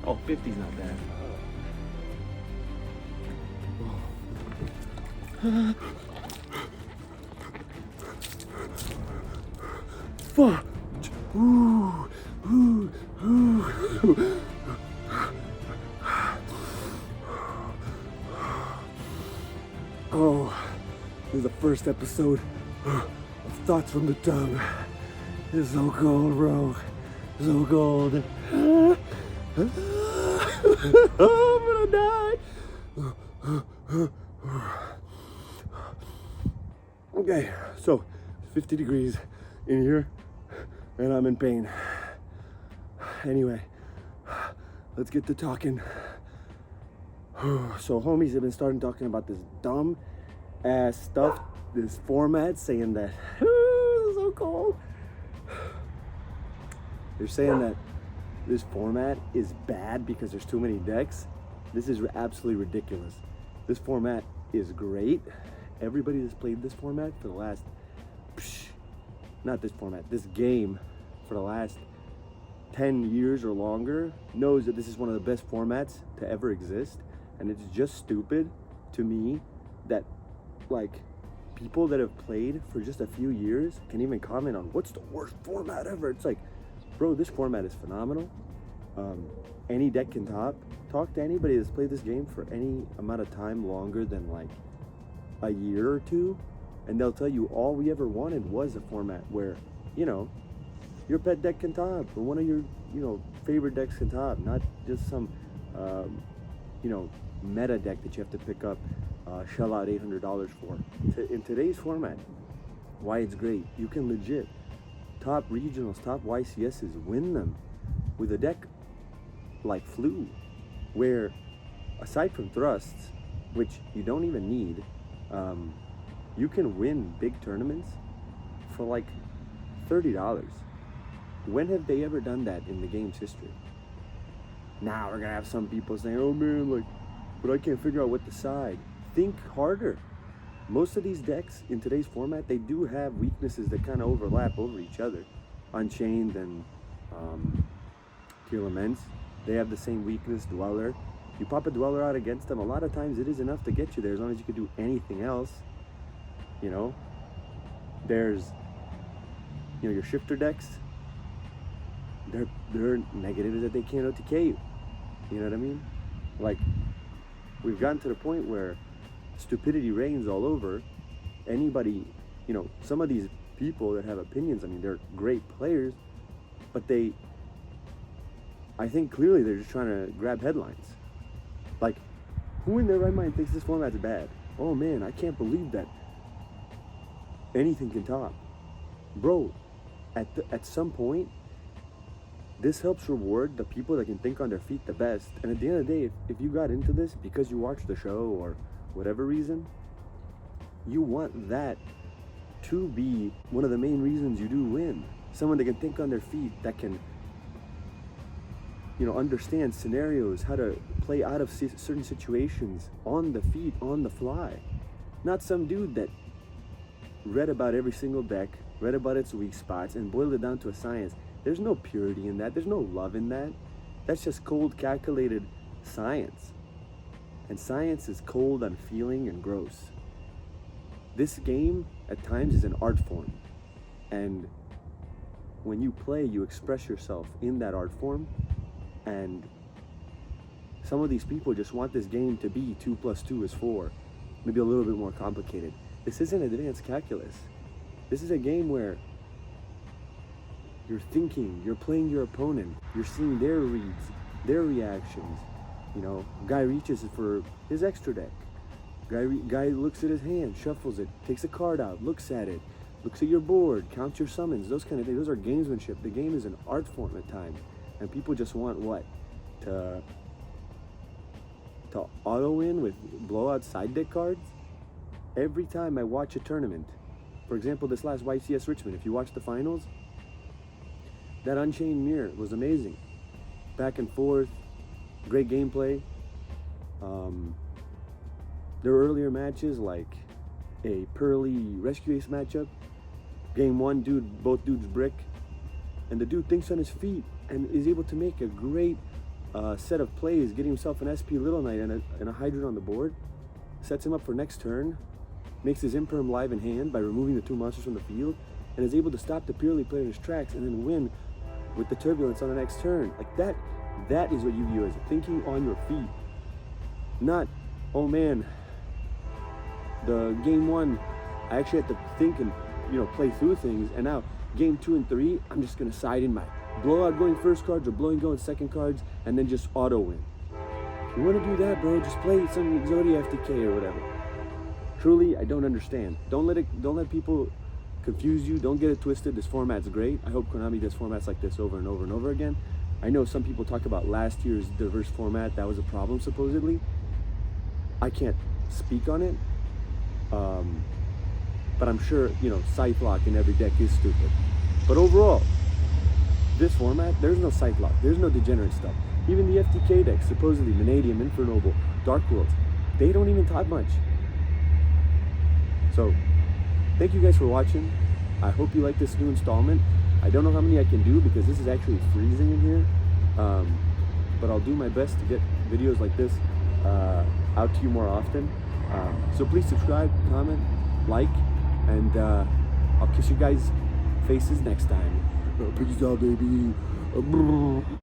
Oh, 50's not bad. Fuck. Ooh, ooh, ooh. Oh, this is the first episode of Thoughts from the Tongue. It's so cold, bro. So cold. I'm gonna die. Okay, so 50 degrees in here, and I'm in pain. Anyway, let's get to talking. So homies have been starting talking about this dumb ass stuff, this format, saying that it's so cold. They're saying that this format is bad because there's too many decks. This is absolutely ridiculous. This format is great. Everybody that's played this format for the last, not this format, this game for the last 10 years or longer knows that this is one of the best formats to ever exist. And it's just stupid to me that, like, people that have played for just a few years can even comment on what's the worst format ever. It's like, bro, this format is phenomenal. Any deck can top. Talk to anybody that's played this game for any amount of time longer than like a year or two, and they'll tell you all we ever wanted was a format where, you know, your pet deck can top, or one of your, you know, favorite decks can top, not just some, you know, meta deck that you have to pick up, shell out $800 for. In today's format, why it's great, you can legit top regionals, top YCSs, win them with a deck like Flu, where aside from thrusts, which you don't even need, you can win big tournaments for like $30. When have they ever done that in the game's history? Now we're gonna have some people saying, oh man, like, but I can't figure out what to side. Think harder. Most of these decks in today's format, they do have weaknesses that kind of overlap over each other. Unchained and Tear Laments, they have the same weakness. Dweller, you pop a Dweller out against them, a lot of times it is enough to get you there as long as you can do anything else. You know, there's, you know, your shifter decks, their negative is that they can't OTK you. You know what I mean? Like, we've gotten to the point where stupidity reigns all over. Anybody, you know, some of these people that have opinions, I mean, they're great players, but I think clearly they're just trying to grab headlines. Like, who in their right mind thinks this format's bad? Oh man, I can't believe that anything can top. Bro, at some point, this helps reward the people that can think on their feet the best. And at the end of the day, if you got into this because you watched the show or whatever reason, you want that to be one of the main reasons you do win. Someone that can think on their feet, that can, you know, understand scenarios, how to play out of certain situations on the feet, on the fly. Not some dude that read about every single deck, read about its weak spots, and boiled it down to a science. There's no purity in that. There's no love in that. That's just cold, calculated science. And science is cold, unfeeling, and gross. This game, at times, is an art form. And when you play, you express yourself in that art form. And some of these people just want this game to be 2 + 2 is 4. Maybe a little bit more complicated. This isn't advanced calculus. This is a game where you're thinking, you're playing your opponent, you're seeing their reads, their reactions. You know, guy reaches for his extra deck. Guy looks at his hand, shuffles it, takes a card out, looks at it, looks at your board, counts your summons, those kind of things. Those are gamesmanship. The game is an art form at times. And people just want what? To auto win with blowout side deck cards? Every time I watch a tournament, for example, this last YCS Richmond, if you watch the finals, that Unchained Mirror was amazing. Back and forth, great gameplay. There were earlier matches like a Pearly Rescue Ace matchup. Game 1, both dudes brick, and the dude thinks on his feet and is able to make a great set of plays, getting himself an SP Little Knight and a Hydrant on the board, sets him up for next turn, makes his Imperm live in hand by removing the 2 monsters from the field, and is able to stop the purely player in his tracks and then win with the Turbulence on the next turn. Like that is what Yu-Gi-Oh! Is, thinking on your feet. Not, oh man, the game 1, I actually had to think and, play through things, and now game 2 and 3, I'm just gonna side in my blowout going first cards or blowing going second cards and then just auto win. If you wanna do that, bro, just play some Exodia FTK or whatever. Truly, I don't understand. Don't let people confuse you. Don't get it twisted. This format's great. I hope Konami does formats like this over and over and over again. I know some people talk about last year's diverse format. That was a problem, supposedly. I can't speak on it. But I'm sure, Scythe Lock in every deck is stupid. But overall, this format, there's no Scythe Lock. There's no degenerate stuff. Even the FTK decks, supposedly Vanadium, Infernoble, Dark Worlds, they don't even talk much. So, thank you guys for watching. I hope you like this new installment. I don't know how many I can do because this is actually freezing in here. But I'll do my best to get videos like this out to you more often. So please subscribe, comment, like, and I'll kiss you guys' faces next time. Peace out, baby.